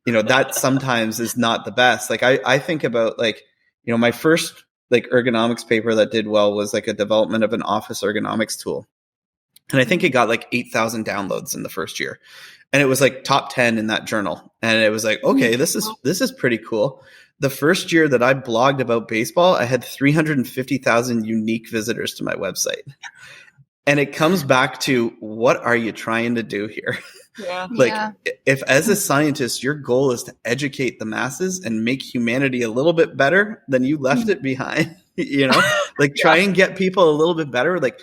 you know, that sometimes is not the best. Like, I think about, like, you know, my first, like, ergonomics paper that did well was, like, a development of an office ergonomics tool. And I think it got, like, 8,000 downloads in the first year. And it was, like, top 10 in that journal. And it was like, okay, this is pretty cool. The first year that I blogged about baseball, I had 350,000 unique visitors to my website. And it comes back to, what are you trying to do here? Yeah. If as a scientist, your goal is to educate the masses and make humanity a little bit better, then you left it behind, you know, like try and get people a little bit better. Like,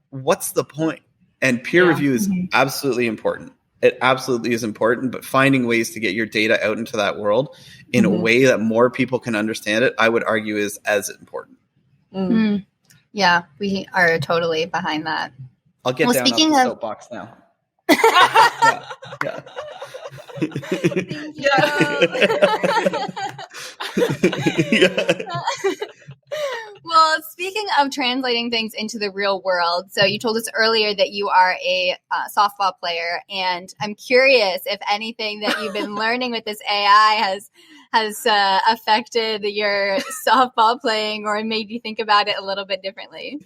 what's the point? And peer review is absolutely important. It absolutely is important, but finding ways to get your data out into that world in a way that more people can understand it, I would argue is as important. Yeah, we are totally behind that. I'll get down off the soapbox now. Yeah. Thank you. Well, speaking of translating things into the real world, so you told us earlier that you are a softball player, and I'm curious if anything that you've been learning with this AI has affected your softball playing or made you think about it a little bit differently?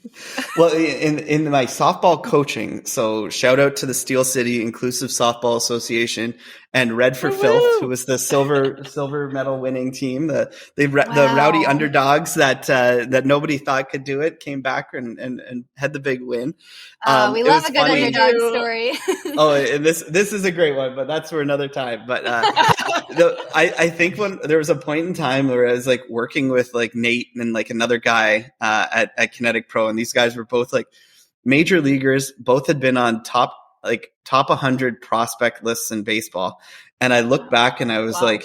Well, in my softball coaching, so shout out to the Steel City Inclusive Softball Association and Red for Filth, who was the silver medal winning team. The rowdy underdogs that nobody thought could do it came back and had the big win. We love a good underdog story. And this is a great one, but that's for another time. But I think when there was a point in time where I was like working with like Nate and like another guy at Kinetic Pro, and these guys were both like major leaguers. Both had been on top 100 prospect lists in baseball. And I look back and I was like,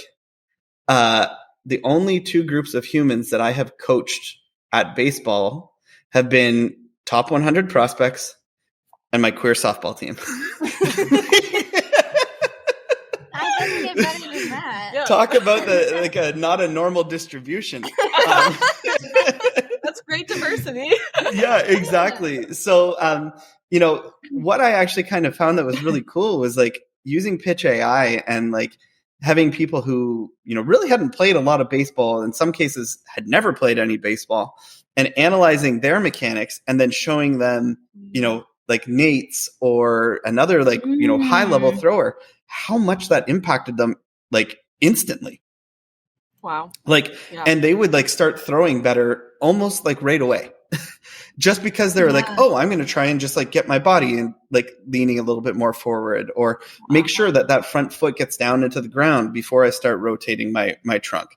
the only two groups of humans that I have coached at baseball have been top 100 prospects and my queer softball team. I couldn't get better than that. Yeah. Talk about not a normal distribution. That's great diversity. Yeah, exactly. So, what I actually kind of found that was really cool was like using Pitch AI and like having people who, really hadn't played a lot of baseball, in some cases had never played any baseball, and analyzing their mechanics and then showing them, like Nate's or another like, high level thrower, how much that impacted them like instantly. Wow. And they would like start throwing better almost like right away. Just because they were like, oh, I'm going to try and just like get my body and like leaning a little bit more forward, or make sure that front foot gets down into the ground before I start rotating my trunk.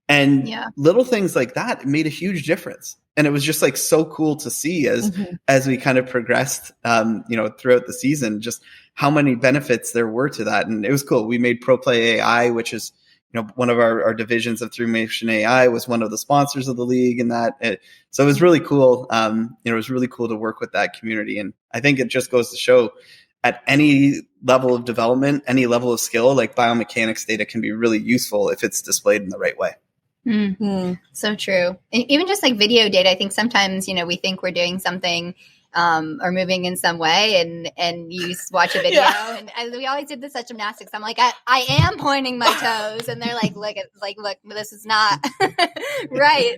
And little things like that made a huge difference. And it was just like so cool to see as we kind of progressed, throughout the season, just how many benefits there were to that. And it was cool. We made ProPlayAI, which is, one of our divisions of 3 Motion AI, was one of the sponsors of the league, and so it was really cool. It was really cool to work with that community. And I think it just goes to show at any level of development, any level of skill, like biomechanics data can be really useful if it's displayed in the right way. Mm-hmm. So true. Even just like video data, I think sometimes, we think we're doing something or moving in some way, and you watch a video, and we always did this at gymnastics. I'm like, I am pointing my toes, and they're like, look, this is not right.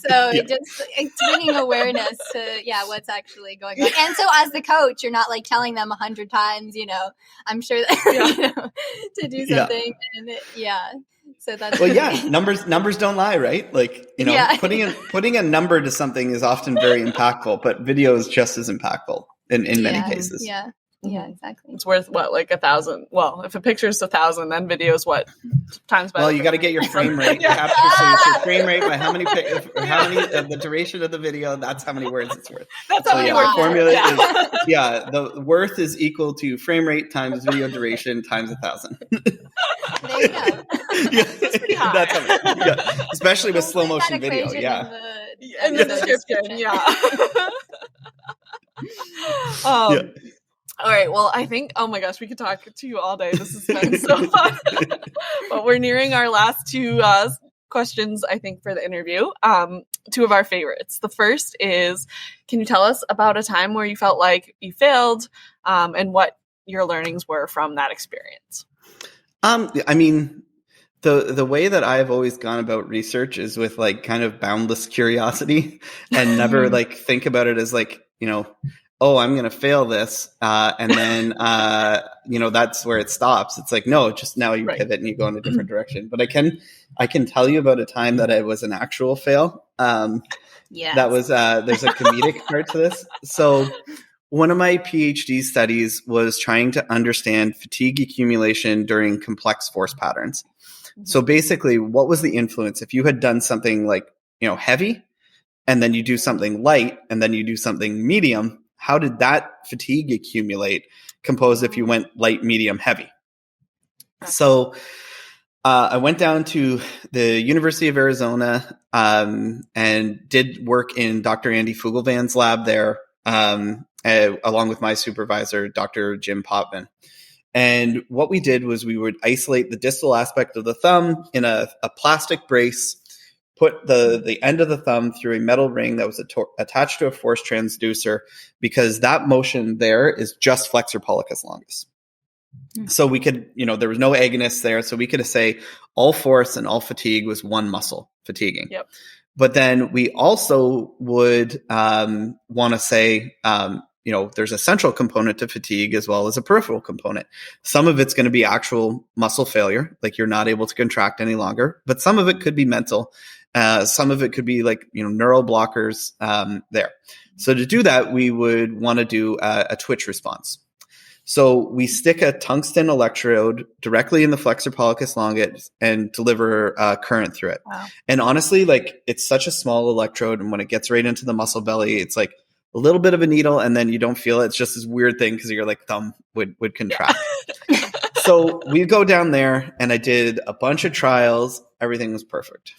So it's bringing awareness to what's actually going on. And so as the coach, you're not like telling them 100 times, I'm sure that to do something, and So that's numbers don't lie, right? Like, putting a number to something is often very impactful, but video is just as impactful in many cases. Yeah, exactly. It's worth what, like 1,000? Well, if a picture is 1,000, then video is what times by? Well, you got to get your frame rate. You have to say your frame rate by how many the duration of the video. That's how many words it's worth. That's how many words. Formula is the worth is equal to frame rate times video duration times 1,000. There you go. That's pretty high. That's especially with slow motion video. In the description. All right. Well, I think, oh my gosh, we could talk to you all day. This has been so fun. But we're nearing our last two questions, I think, for the interview. Two of our favorites. The first is, can you tell us about a time where you felt like you failed and what your learnings were from that experience? I mean, the way that I've always gone about research is with like kind of boundless curiosity and never like think about it as like, oh, I'm going to fail this. And then, that's where it stops. It's like, no, just now you pivot and you go in a different direction. But I can tell you about a time that it was an actual fail. That was, there's a comedic part to this. So one of my PhD studies was trying to understand fatigue accumulation during complex force patterns. So basically, what was the influence? If you had done something like, heavy, and then you do something light, and then you do something medium, how did that fatigue accumulate composed if you went light, medium, heavy? So I went down to the University of Arizona and did work in Dr. Andy Fugelvan's lab there, along with my supervisor, Dr. Jim Popman. And what we did was we would isolate the distal aspect of the thumb in a plastic brace, put the end of the thumb through a metal ring that was attached to a force transducer, because that motion there is just flexor pollicus longus. So we could, there was no agonist there. So we could say all force and all fatigue was one muscle fatiguing. Yep. But then we also would want to say, there's a central component to fatigue as well as a peripheral component. Some of it's going to be actual muscle failure, like you're not able to contract any longer, but some of it could be mental. Some of it could be like, neural blockers there. So to do that, we would want to do a twitch response. So we stick a tungsten electrode directly in the flexor pollicis longus and deliver current through it. Wow. And honestly, like it's such a small electrode, and when it gets right into the muscle belly, it's like a little bit of a needle, and then you don't feel it. It's just this weird thing because your like thumb would contract. Yeah. So we go down there, and I did a bunch of trials. Everything was perfect.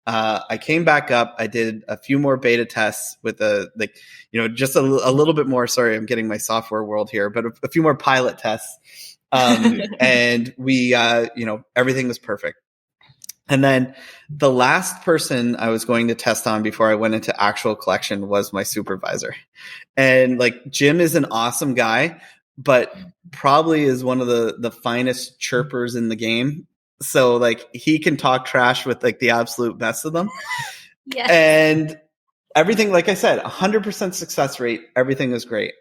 I came back up. I did a few more beta tests with just a little bit more. Sorry, I'm getting my software world here, but a few more pilot tests. And we, everything was perfect. And then the last person I was going to test on before I went into actual collection was my supervisor. And like Jim is an awesome guy, but probably is one of the finest chirpers in the game. So like he can talk trash with like the absolute best of them. Yes. And everything, like I said, 100% success rate. Everything is great.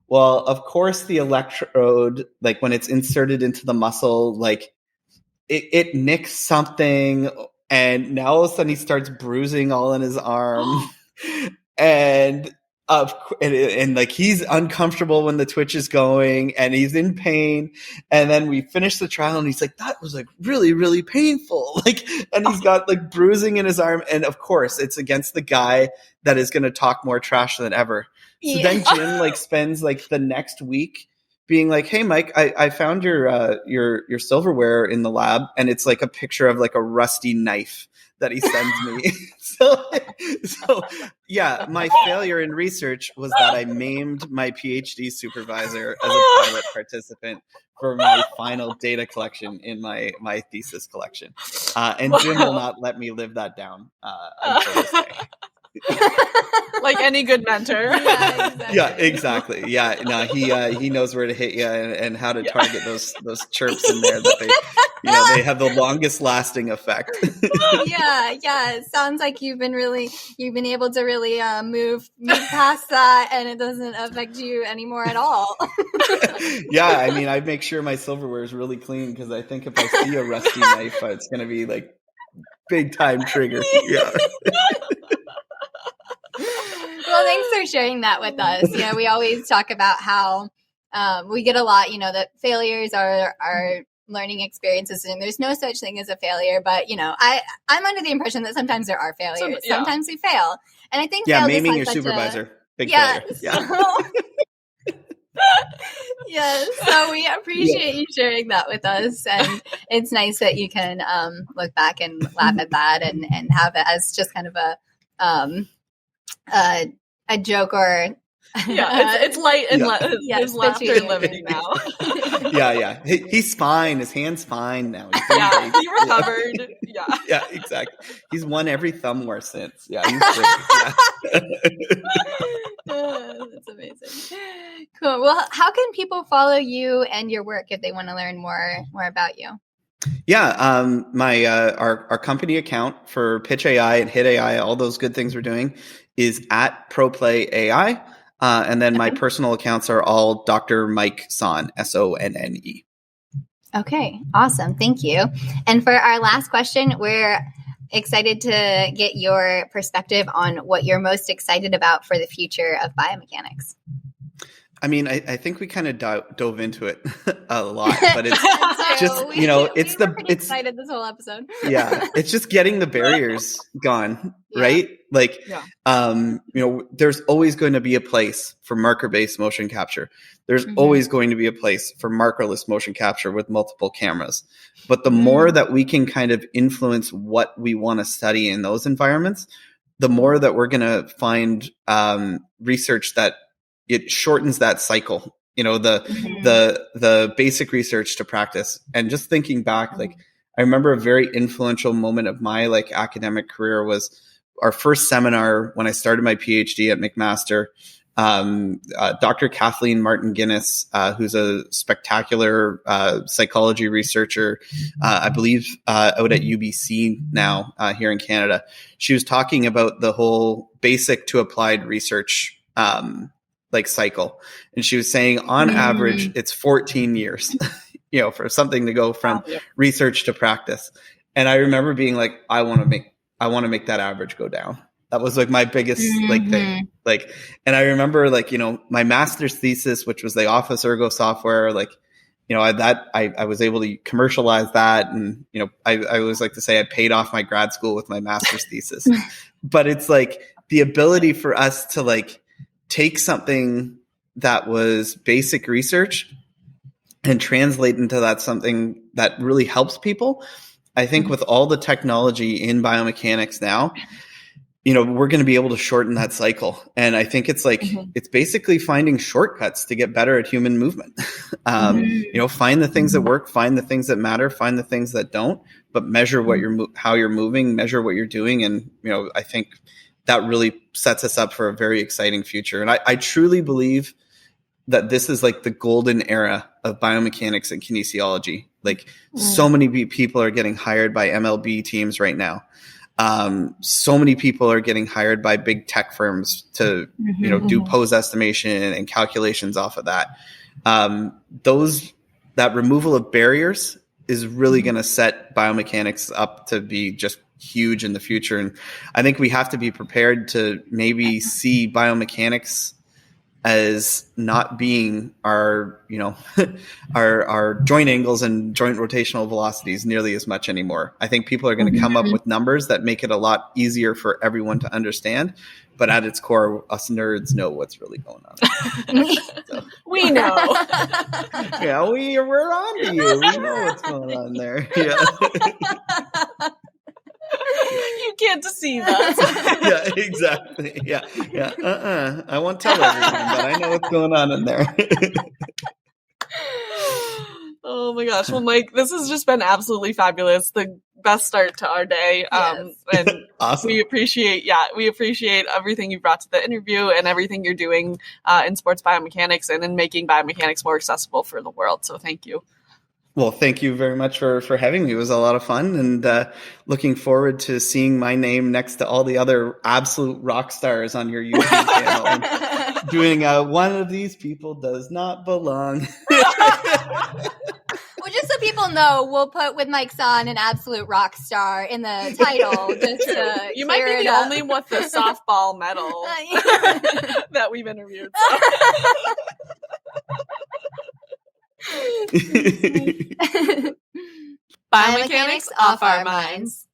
Well, of course, the electrode, like when it's inserted into the muscle, like it nicks something. And now all of a sudden he starts bruising all in his arm. And like he's uncomfortable when the twitch is going and he's in pain. And then we finish the trial and he's like, that was like really, really painful. Like, and he's got like bruising in his arm. And of course it's against the guy that is going to talk more trash than ever. So then Jim like spends like the next week being like, hey, Mike, I found your silverware in the lab. And it's like a picture of like a rusty knife that he sends me. So yeah, my failure in research was that I maimed my PhD supervisor as a pilot participant for my final data collection in my thesis collection. And Jim will not let me live that down until this day. Like any good mentor. Yeah, exactly. Yeah, no, he knows where to hit you and how to target those chirps in there that they have the longest lasting effect. Yeah. Sounds like you've been able to really move past that, and it doesn't affect you anymore at all. Yeah, I mean, I make sure my silverware is really clean because I think if I see a rusty knife, it's going to be like big time trigger. Yeah. Well, thanks for sharing that with us. We always talk about how we get a lot, that failures are learning experiences, and there's no such thing as a failure. But, I'm under the impression that sometimes there are failures. Sometimes we fail. And I think maiming your supervisor. Big failure. Yeah. Yes. So we appreciate you sharing that with us. And it's nice that you can look back and laugh at that and have it as just kind of a joke or it's light and there's laughter and levity now. Yeah. He's fine. His hand's fine now. He recovered. Yeah, exactly. He's won every thumb war since. Yeah, he's great. That's amazing. Cool. Well, how can people follow you and your work if they want to learn more about you? Yeah, our company account for Pitch AI and Hit AI, all those good things we're doing, is at ProPlayAI. And then my personal accounts are all Dr. Mike Sonne, Sonne. Okay, awesome. Thank you. And for our last question, we're excited to get your perspective on what you're most excited about for the future of biomechanics. I mean, I think we kind of dove into it a lot, but it's just, it's excited this whole episode. Yeah. It's just getting the barriers gone, right? Like, there's always going to be a place for marker-based motion capture. There's always going to be a place for markerless motion capture with multiple cameras. But the more that we can kind of influence what we want to study in those environments, the more that we're going to find research that it shortens that cycle, the basic research to practice. And just thinking back, like I remember a very influential moment of my like academic career was our first seminar when I started my PhD at McMaster. Dr. Kathleen Martin Guinness, who's a spectacular psychology researcher, I believe out at UBC now here in Canada. She was talking about the whole basic to applied research like cycle. And she was saying on average, it's 14 years, for something to go from research to practice. And I remember being like, I want to make that average go down. That was like my biggest thing. And I remember my master's thesis, which was the Office Ergo software, I was able to commercialize that. And, I always like to say I paid off my grad school with my master's thesis, but it's like the ability for us to take something that was basic research and translate into that something that really helps people. I think with all the technology in biomechanics now, we're going to be able to shorten that cycle. And I think it's it's basically finding shortcuts to get better at human movement. Find the things that work, find the things that matter, find the things that don't, but measure what how you're moving, measure what you're doing. And, I think that really sets us up for a very exciting future. And I truly believe that this is the golden era of biomechanics and kinesiology. So many people are getting hired by MLB teams right now. So many people are getting hired by big tech firms to, do pose estimation and calculations off of that. That removal of barriers is really going to set biomechanics up to be just huge in the future. And I think we have to be prepared to maybe see biomechanics as not being our, our joint angles and joint rotational velocities nearly as much anymore. I think people are going to come up with numbers that make it a lot easier for everyone to understand. But at its core, us nerds know what's really going on. So. We know. Yeah, we're on to you. We know what's going on there. Yeah. You can't deceive us. Yeah, exactly. Yeah. I won't tell everyone, but I know what's going on in there. Oh my gosh. Well, Mike, this has just been absolutely fabulous. The best start to our day. And awesome. we appreciate everything you brought to the interview and everything you're doing in sports biomechanics and in making biomechanics more accessible for the world. So thank you. Well, thank you very much for having me. It was a lot of fun, and looking forward to seeing my name next to all the other absolute rock stars on your YouTube channel. And doing one of these people does not belong. Well, just so people know, we'll put with Mike Sonne an absolute rock star in the title. You might be the only with the softball medal that we've interviewed. So. Biomechanics off our minds.